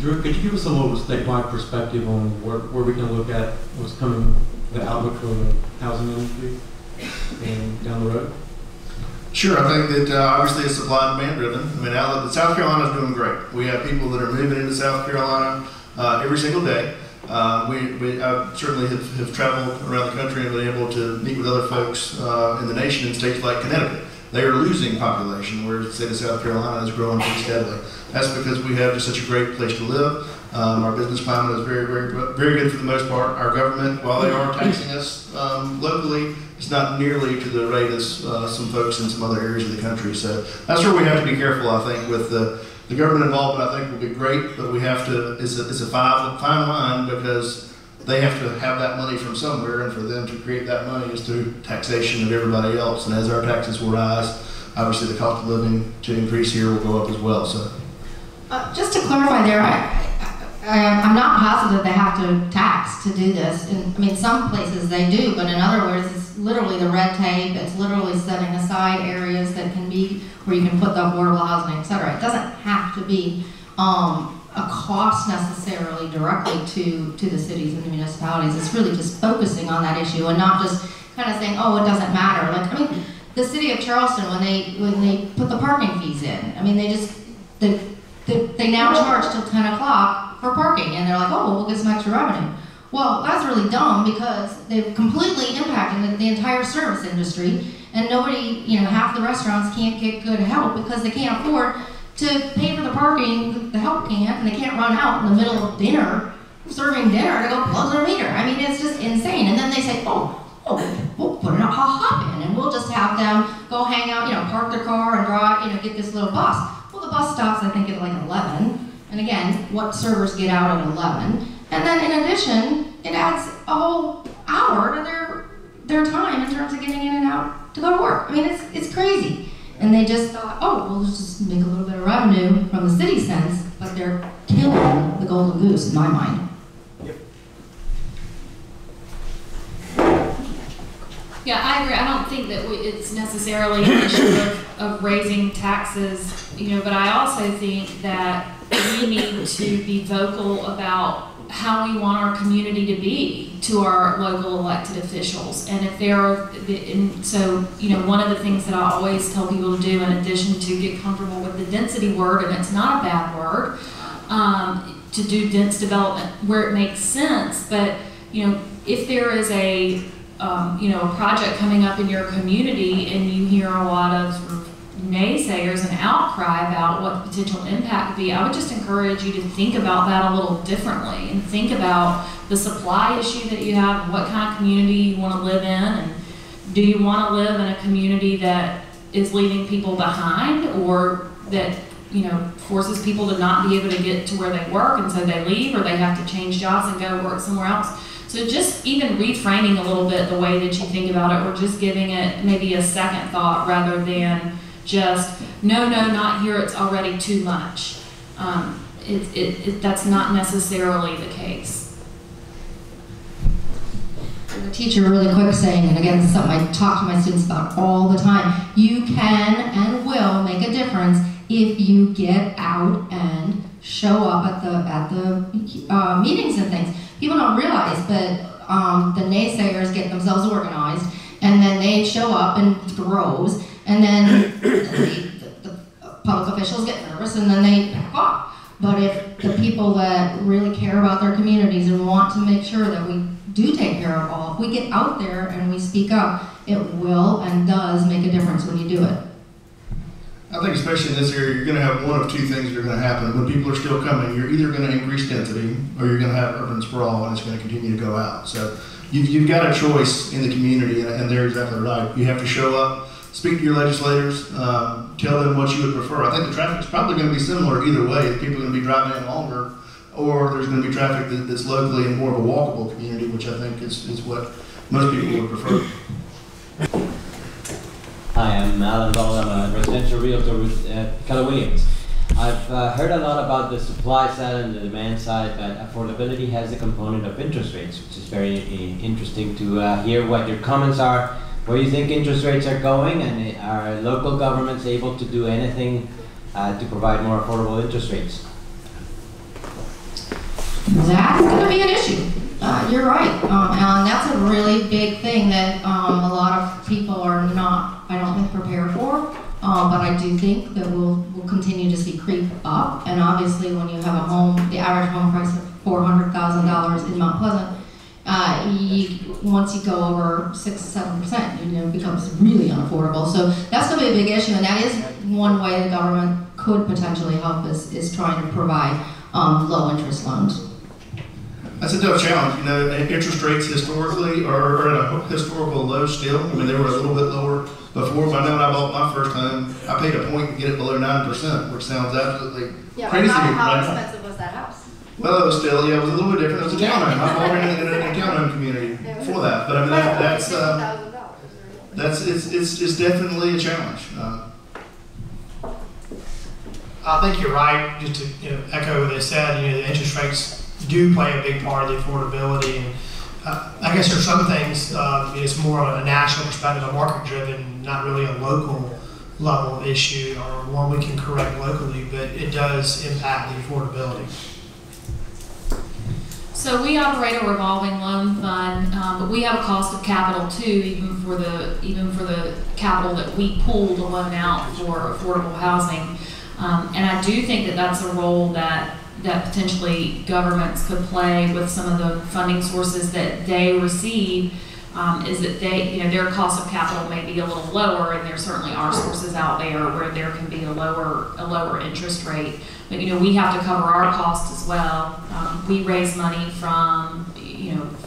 Drew, could you give us a little statewide perspective on where we can look at what's coming, the outlook for the housing industry and down the road? Sure, I think that obviously it's supply and demand driven. I mean, South Carolina is doing great. We have people that are moving into South Carolina every single day. We certainly have traveled around the country and been able to meet with other folks in the nation in states like Connecticut. They are losing population, whereas the state of South Carolina is growing pretty steadily. That's because we have just such a great place to live. Our business climate is very, very, very good for the most part. Our government, while they are taxing us locally, it's not nearly to the rate as some folks in some other areas of the country. So that's where we have to be careful, I think, with the government involvement. I think will be great, but we have to, it's a fine line, because they have to have that money from somewhere, and for them to create that money is through taxation of everybody else. And as our taxes will rise, obviously the cost of living to increase here will go up as well. So, just to clarify there, I'm not positive they have to tax to do this. I mean, some places they do, but in other words, it's literally the red tape. It's literally setting aside areas that can be where you can put the affordable housing, et cetera. It doesn't have to be a cost necessarily directly to the cities and the municipalities. It's really just focusing on that issue and not just kind of saying, oh, it doesn't matter. Like, I mean, the city of Charleston, when they put the parking fees in, I mean, they now charge till 10 o'clock for parking, and they're like, oh, we'll get some extra revenue. Well, that's really dumb, because they've completely impacted the entire service industry, and nobody, half the restaurants can't get good help because they can't afford to pay for the parking. The help can't, and they can't run out in the middle of dinner, serving dinner, to go plug their meter. I mean, it's just insane. And then they say, oh, we'll put a hop in, and we'll just have them go hang out, park their car and drive, get this little bus. Well, the bus stops, I think, at like 11. And again, what servers get out at 11? And then in addition, it adds a whole hour to their time in terms of getting in and out to go to work. I mean, it's crazy. And they just thought, oh, we'll just make a little bit of revenue from the city sense, but they're killing the golden goose in my mind. Yeah, I agree. I don't think that it's necessarily an issue of raising taxes, but I also think that we need to be vocal about how we want our community to be to our local elected officials. And if there are, one of the things that I always tell people to do, in addition to get comfortable with the density word, and it's not a bad word, to do dense development where it makes sense. But, if there is a project coming up in your community and you hear a lot of sort of naysayers and outcry about what the potential impact would be, I would just encourage you to think about that a little differently and think about the supply issue that you have, what kind of community you want to live in, and do you want to live in a community that is leaving people behind, or that forces people to not be able to get to where they work, and so they leave, or they have to change jobs and go work somewhere else. So just even reframing a little bit the way that you think about it, or just giving it maybe a second thought rather than just, no, not here, it's already too much. That's not necessarily the case. The teacher really quick saying, and again, this is something I talk to my students about all the time, you can and will make a difference if you get out and show up at the meetings and things. People don't realize, but the naysayers get themselves organized, and then they show up in droves, and then the public officials get nervous, and then they back off. But if the people that really care about their communities and want to make sure that we do take care of all, if we get out there and we speak up, it will and does make a difference when you do it. I think especially in this area, you're going to have one of two things that are going to happen. When people are still coming, you're either going to increase density or you're going to have urban sprawl, and it's going to continue to go out. So you've got a choice in the community, and they're exactly right. You have to show up, speak to your legislators, tell them what you would prefer. I think the traffic is probably going to be similar either way. People are going to be driving in longer, or there's going to be traffic that's locally in more of a walkable community, which I think is what most people would prefer. Hi, I'm Alan Ball. I'm a residential realtor with Keller Williams. I've heard a lot about the supply side and the demand side, but affordability has a component of interest rates, which is very interesting to hear what your comments are, where you think interest rates are going, and are local governments able to do anything to provide more affordable interest rates? That's going to be an issue. You're right, Alan. That's a really big thing that a lot of people are not, I don't think, prepared for. But I do think that we'll continue to see creep up. And obviously, when you have a home, the average home price of $400,000 in Mount Pleasant, once you go over 6-7%, it becomes really unaffordable. So that's going to be a big issue, and that is one way the government could potentially help is trying to provide low interest loans. That's a tough challenge. Interest rates historically are at a historical low still. I mean, they were a little bit lower before, but I know when I bought my first home, I paid a point to get it below 9%, which sounds absolutely crazy. How expensive was that house? Well, it was still, it was a little bit different. It was a townhome. I bought it in a townhome community for that. But I mean, it's definitely a challenge. I think you're right. Just to echo what they said, the interest rates do play a big part of the affordability. And I guess there's some things, it's more of a national perspective, a market-driven, not really a local level issue or one we can correct locally, but it does impact the affordability. So we operate a revolving loan fund, but we have a cost of capital too, even for the capital that we pull to loan out for affordable housing. And I do think that that's a role that potentially governments could play with some of the funding sources that they receive, is that their cost of capital may be a little lower, and there certainly are sources out there where there can be a lower interest rate. But we have to cover our costs as well. We raise money from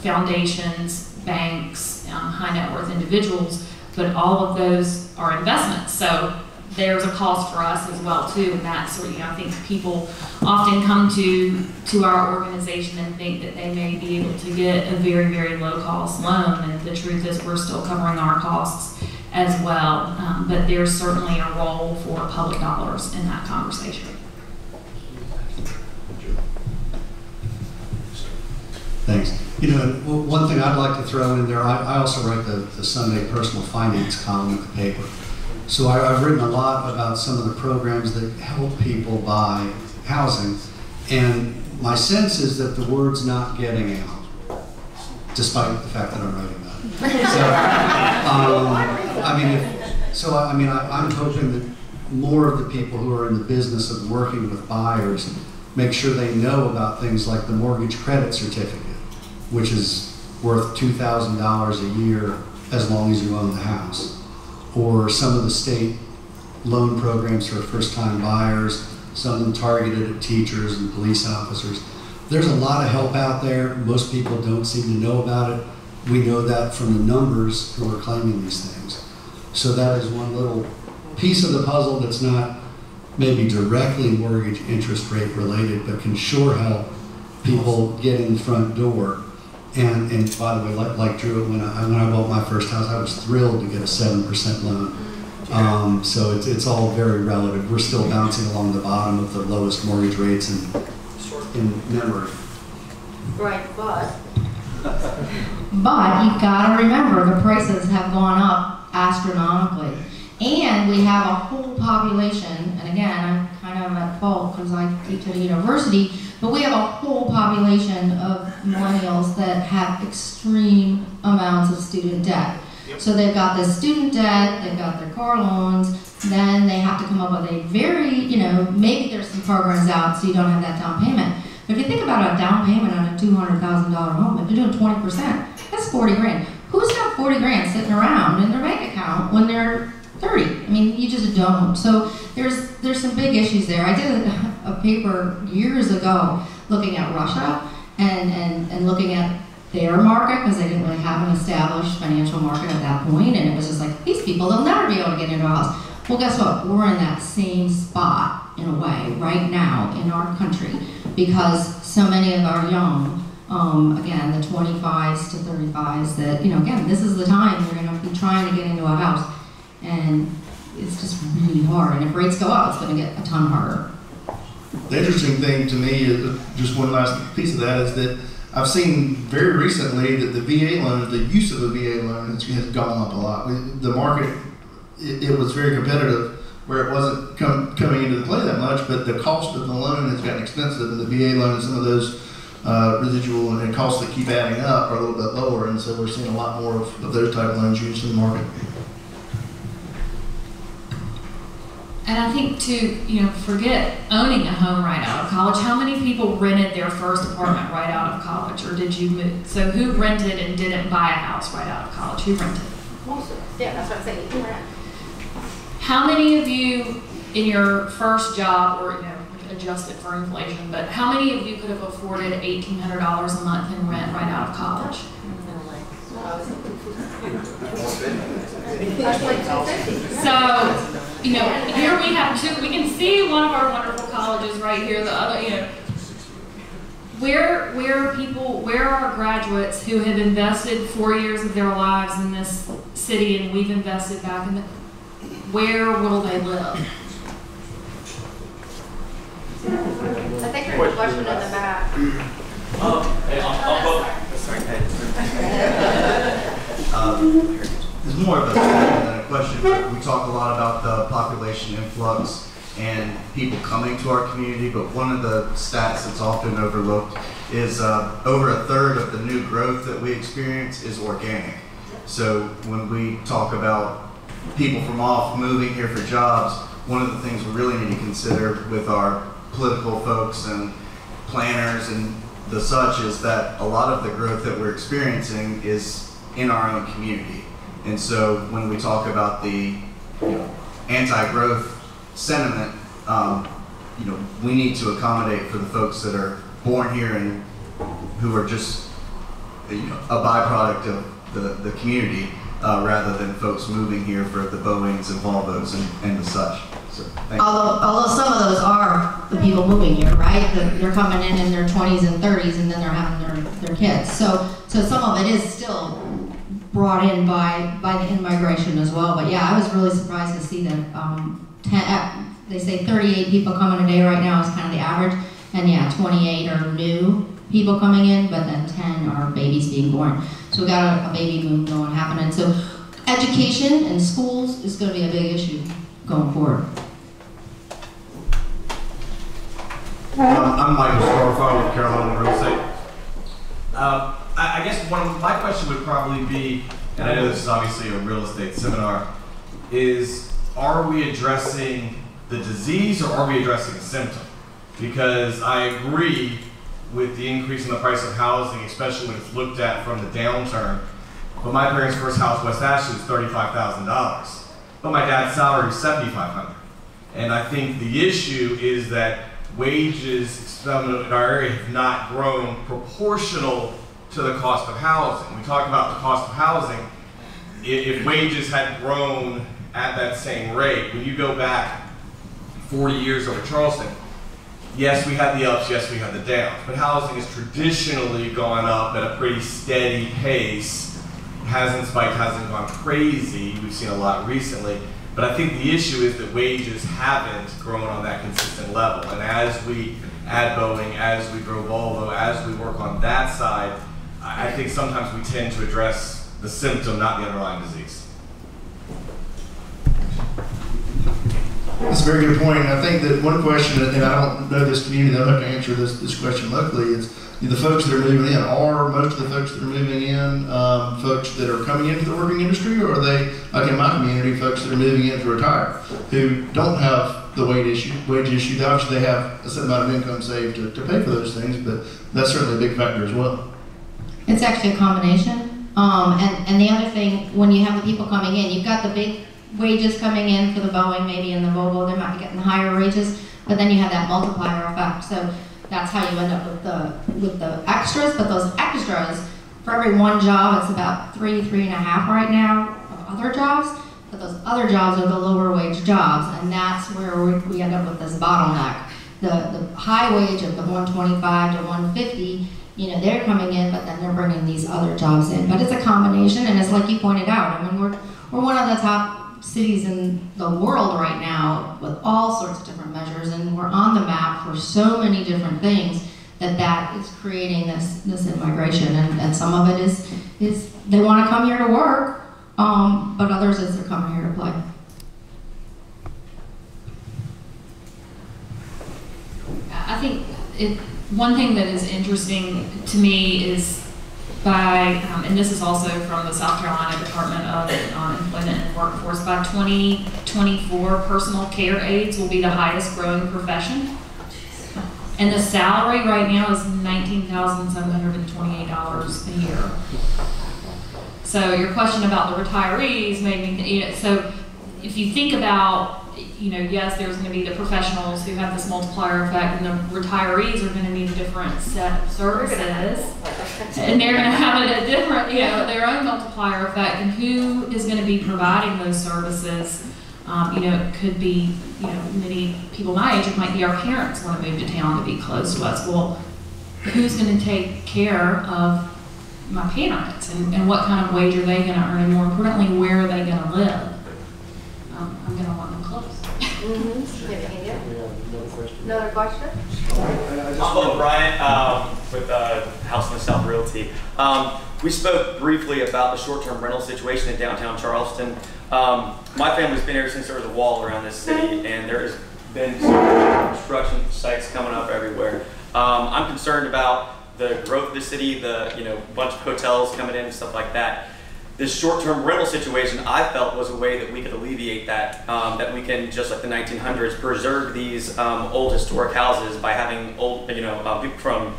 foundations, banks, high net worth individuals, but all of those are investments. So there's a cost for us as well too, and that's where I think people often come to our organization and think that they may be able to get a very, very low cost loan, and the truth is we're still covering our costs as well. But there's certainly a role for public dollars in that conversation. Thanks. One thing I'd like to throw in there, I also write the Sunday personal finance column at the paper. So I've written a lot about some of the programs that help people buy housing, and my sense is that the word's not getting out, despite the fact that I'm writing about it. So, I'm hoping that more of the people who are in the business of working with buyers make sure they know about things like the mortgage credit certificate, which is worth $2,000 a year as long as you own the house. Or some of the state loan programs for first-time buyers, some of them targeted at teachers and police officers. There's a lot of help out there. Most people don't seem to know about it. We know that from the numbers who are claiming these things. So that is one little piece of the puzzle that's not maybe directly mortgage interest rate related, but can sure help people get in the front door. And by the way, like Drew, when I bought my first house, I was thrilled to get a 7% loan. So it's all very relative. We're still bouncing along the bottom of the lowest mortgage rates in memory. Right, but you've got to remember the prices have gone up astronomically. And we have a whole population, and again, I'm kind of at fault because I teach at a university, but we have a whole population of millennials that have extreme amounts of student debt. Yep. So they've got this student debt, they've got their car loans, then they have to come up with a very, maybe there's some programs out so you don't have that down payment. But if you think about a down payment on a $200,000 home, if you're doing 20%, that's 40 grand. Who's got 40 grand sitting around in their bank account when they're 30? I mean, you just don't. So there's some big issues there. I did a paper years ago looking at Russia and looking at their market, because they didn't really have an established financial market at that point, and it was just like, these people, they'll never be able to get into a house. Well, guess what? We're in that same spot, in a way, right now in our country, because so many of our young, again, the 25s to 35s, that, again, this is the time we're going to be trying to get into a house, and it's just really hard, and if rates go up, it's going to get a ton harder. The interesting thing to me is, just one last piece of that, is that I've seen very recently that the VA loan, the use of a VA loan has gone up a lot. The market, it was very competitive where it wasn't coming into play that much, but the cost of the loan has gotten expensive, and the VA loan and some of those residual and costs that keep adding up are a little bit lower, and so we're seeing a lot more of those type of loans used in the market. And I think to, forget owning a home right out of college. How many people rented their first apartment right out of college, or did you move? So who rented and didn't buy a house right out of college? Who rented? Most of us. Yeah, that's what I'm saying. You can rent. How many of you in your first job, or adjusted for inflation, but how many of you could have afforded $1,800 a month in rent right out of college? So, here we have two. We can see one of our wonderful colleges right here. The other, where are graduates who have invested 4 years of their lives in this city, and we've invested back in the. Where will they live? I think there's a question in the back. It's more of a statement than a question, but we talk a lot about the population influx and people coming to our community, but one of the stats that's often overlooked is over a third of the new growth that we experience is organic. So when we talk about people from off moving here for jobs, one of the things we really need to consider with our political folks and planners and the such is that a lot of the growth that we're experiencing is in our own community. And so when we talk about the anti-growth sentiment, we need to accommodate for the folks that are born here and who are just a byproduct of the community, rather than folks moving here for the Boeings and Volvos and the such. So, although some of those are the people moving here, right? They're coming in their 20s and 30s, and then they're having their kids. So some of it is still brought in by the in-migration as well. But yeah, I was really surprised to see that they say 38 people coming a day right now is kind of the average, and yeah, 28 are new people coming in, but then 10 are babies being born. So we got a baby boom going happening. So education and schools is going to be a big issue going forward. I'm Michael Stormfire with Carolina Real Estate. I guess my question would probably be, and I know this is obviously a real estate seminar, is are we addressing the disease or are we addressing a symptom? Because I agree with the increase in the price of housing, especially when it's looked at from the downturn. But my parents' first house, West Ashley, was $35,000. But my dad's salary was $7,500. And I think the issue is that wages in our area have not grown proportional to the cost of housing. We talk about the cost of housing. If wages had grown at that same rate, when you go back 40 years over Charleston, yes, we had the ups, yes, we had the downs, but housing has traditionally gone up at a pretty steady pace. Hasn't spiked, hasn't gone crazy. We've seen a lot recently. But I think the issue is that wages haven't grown on that consistent level. And as we add Boeing, as we grow Volvo, as we work on that side, I think sometimes we tend to address the symptom, not the underlying disease. That's a very good point. And I think that one question, and I don't know this community, I'm not going to answer this question locally, is the folks that are moving in, are most of the folks that are moving in folks that are coming into the working industry, or are they, like in my community, folks that are moving in to retire, who don't have the wage issue? They obviously have a certain amount of income saved to pay for those things, but that's certainly a big factor as well. It's actually a combination. And the other thing, when you have the people coming in, you've got the big wages coming in for the Boeing, maybe in the Volvo, they might be getting higher wages, but then you have that multiplier effect. So that's how you end up with the extras. But those extras, for every one job, it's about 3.5 right now of other jobs. But those other jobs are the lower wage jobs, and that's where we end up with this bottleneck. The high wage of the 125 to 150, you know, they're coming in, but then they're bringing these other jobs in. But it's a combination, and it's like you pointed out. I mean, we're one of the top cities in the world right now with all sorts of different measures, and we're on the map for so many different things that is creating this immigration, and some of it is they want to come here to work, but others is they're coming here to play. I think one thing that is interesting to me is and this is also from the South Carolina Department of Employment and Workforce, by 2024, personal care aides will be the highest growing profession. And the salary right now is $19,728 a year. So your question about the retirees made me, so if you think about, you know, yes, there's going to be the professionals who have this multiplier effect, and the retirees are going to need a different set of services, and they're going to have a different, you know, their own multiplier effect. And who is going to be providing those services? You know, it could be, you know, many people my age, it might be our parents want to move to town to be close to us. Well, who's going to take care of my parents, and what kind of wage are they going to earn, and more importantly, where are they going to live? I'm going to want them close. Another question? I'm Brian with House in the South Realty. We spoke briefly about the short-term rental situation in downtown Charleston. My family's been here since there was a wall around this city, and there has been construction sites coming up everywhere. I'm concerned about the growth of the city, the bunch of hotels coming in and stuff like that. This short-term rental situation, I felt, was a way that we could alleviate that, that we can, just like the 1900s, preserve these old historic houses by having old, people from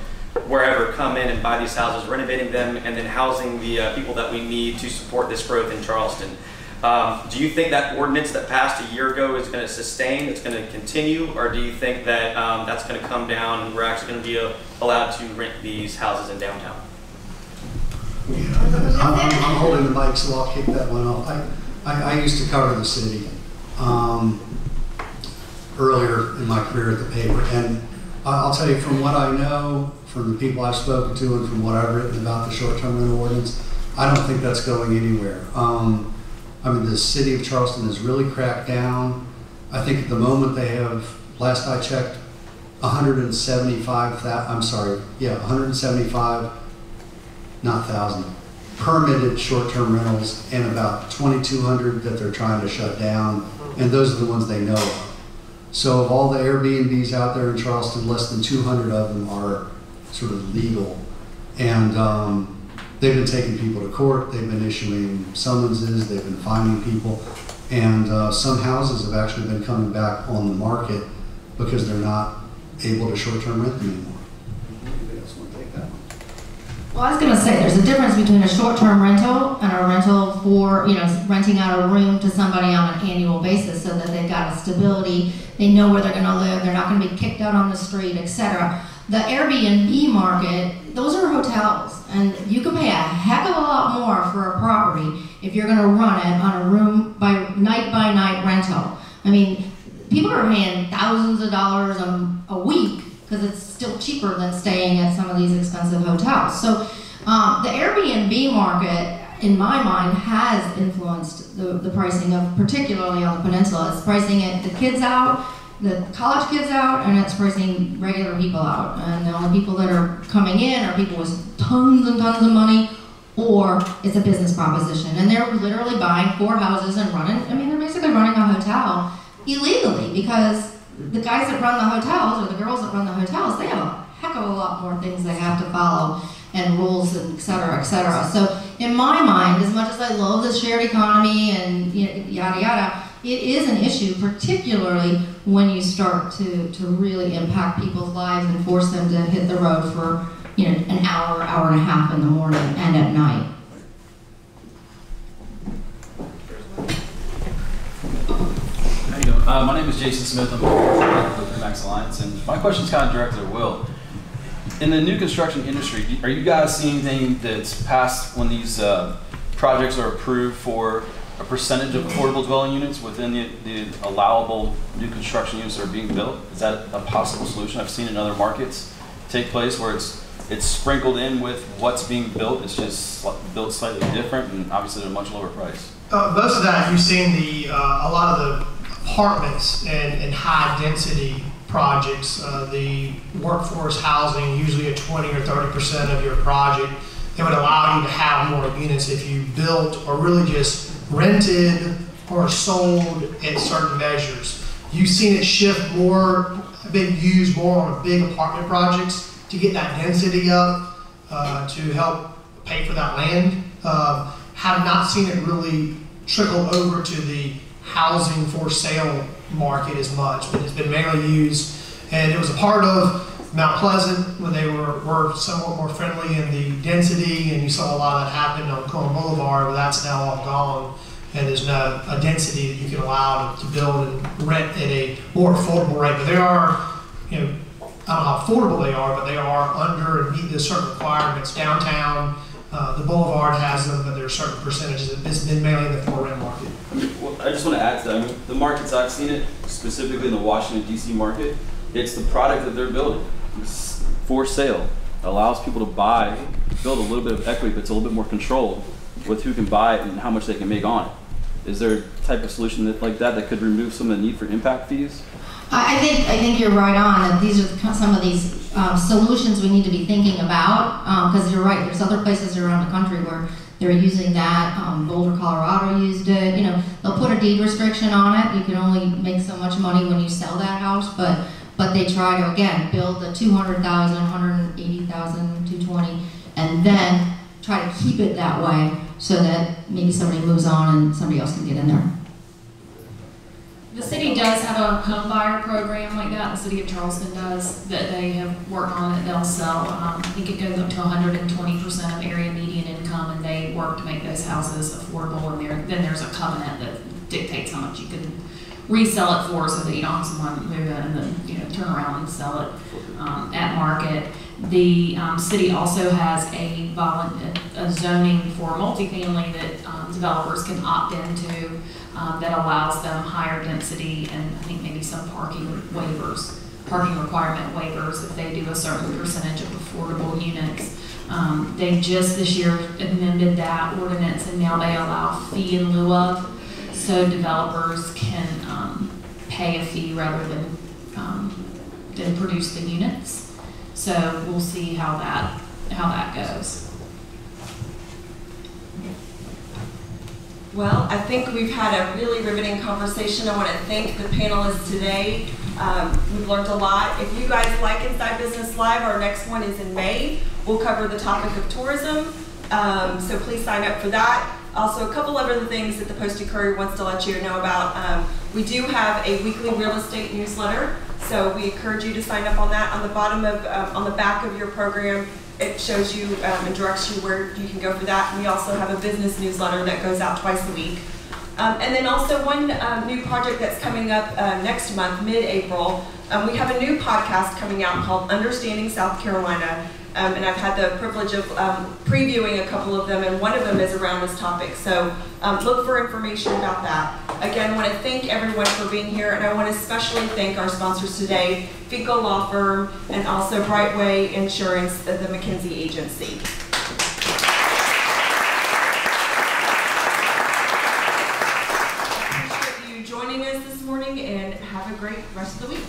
wherever come in and buy these houses, renovating them, and then housing the people that we need to support this growth in Charleston. Do you think that ordinance that passed a year ago is going to sustain, it's going to continue, or do you think that that's going to come down and we're actually going to be allowed to rent these houses in downtown? I'm holding the mic, so I'll kick that one off. I used to cover the city earlier in my career at the paper, and I'll tell you, from what I know, from the people I've spoken to, and from what I've written about the short-term rental ordinance, I don't think that's going anywhere. I mean, the city of Charleston has really cracked down. I think at the moment they have, last I checked, 175, not thousand, permitted short-term rentals, and about 2,200 that they're trying to shut down, and those are the ones they know of. So of all the Airbnbs out there in Charleston, less than 200 of them are sort of legal, and they've been taking people to court, they've been issuing summonses, they've been fining people, and some houses have actually been coming back on the market because they're not able to short-term rent them anymore. Anybody else want to take that one? Well, I was going to say, there's a difference between a short-term rental and a rental for, renting out a room to somebody on an annual basis so that they've got a stability, they know where they're going to live, they're not going to be kicked out on the street, etc. The Airbnb market, those are hotels, and you can pay a heck of a lot more for a property if you're going to run it on a room by night rental. I mean, people are paying thousands of dollars a week because it's still cheaper than staying at some of these expensive hotels. So the Airbnb market, in my mind, has influenced the pricing of, particularly on the peninsula. It's pricing the kids out, the college kids out, and it's pricing regular people out. And the only people that are coming in are people with tons and tons of money, or it's a business proposition. And they're literally buying 4 houses and they're basically running a hotel illegally, because the guys that run the hotels or the girls that run the hotels, they have a heck of a lot more things they have to follow and rules and et cetera, et cetera. So in my mind, as much as I love the shared economy and yada yada, it is an issue, particularly when you start to really impact people's lives and force them to hit the road for an hour, hour and a half in the morning and at night. How you doing? My name is Jason Smith. I'm with the Max Alliance, and my question is kind of directed at Will. In the new construction industry, are you guys seeing anything that's passed when these projects are approved for a percentage of affordable dwelling units within the allowable new construction units that are being built? Is that a possible solution? I've seen in other markets take place where it's sprinkled in with what's being built. It's just built slightly different and obviously at a much lower price. Most of that you've seen a lot of the apartments and high density projects, the workforce housing, usually a 20 or 30% of your project. It would allow you to have more units if you built or really just rented or sold at certain measures. You've seen it shift more, been used more on big apartment projects to get that density up, to help pay for that land. Have not seen it really trickle over to the housing for sale market as much, but it's been mainly used, and it was a part of Mount Pleasant when they were somewhat more friendly in the density, and you saw a lot of that happen on Cohen Boulevard, but that's now all gone, and there's no a density that you can allow to build and rent at a more affordable rate. But they are, I don't know how affordable they are, but they are under and meet the certain requirements. Downtown, the Boulevard has them, but there are certain percentages. It's been mainly in the for rent market. Well, I just want to add to that. I mean, the markets I've seen it, specifically in the Washington, D.C. market, it's the product that they're building. It's for sale. It allows people to buy, build a little bit of equity, but it's a little bit more controlled with who can buy it and how much they can make on it. Is there a type of solution like that could remove some of the need for impact fees? I think you're right on, and these are some of these solutions we need to be thinking about, because you're right, there's other places around the country where they're using that. Boulder, Colorado used it. They'll put a deed restriction on it. You can only make so much money when you sell that house, but they try to, again, build the 200,000, 180,000, 220, and then try to keep it that way so that maybe somebody moves on and somebody else can get in there. The city does have a home buyer program like that. The city of Charleston does, that they have worked on, that they'll sell. I think it goes up to 120% of area median income, and they work to make those houses affordable. And then there's a covenant that dictates how much you can resell it for, so that you don't have someone move in and then turn around and sell it at market. The city also has a zoning for multifamily that developers can opt into, that allows them higher density and I think maybe some parking requirement waivers if they do a certain percentage of affordable units. They just this year amended that ordinance, and now they allow fee in lieu of, so developers can pay a fee rather than produce the units. So we'll see how that goes. Well, I think we've had a really riveting conversation. I want to thank the panelists today. We've learned a lot. If you guys like Inside Business Live, our next one is in May. We'll cover the topic of tourism, so please sign up for that. Also, a couple of other things that the Post-Courier wants to let you know about. We do have a weekly real estate newsletter, so we encourage you to sign up on that. On the bottom of, on the back of your program, it shows you and directs you where you can go for that. And we also have a business newsletter that goes out twice a week. And then also one new project that's coming up next month, mid-April. We have a new podcast coming out called Understanding South Carolina. And I've had the privilege of previewing a couple of them, and one of them is around this topic. So look for information about that. Again, I want to thank everyone for being here, and I want to especially thank our sponsors today, FICO Law Firm, and also Brightway Insurance, the McKinsey Agency. Appreciate you joining us this morning, and have a great rest of the week.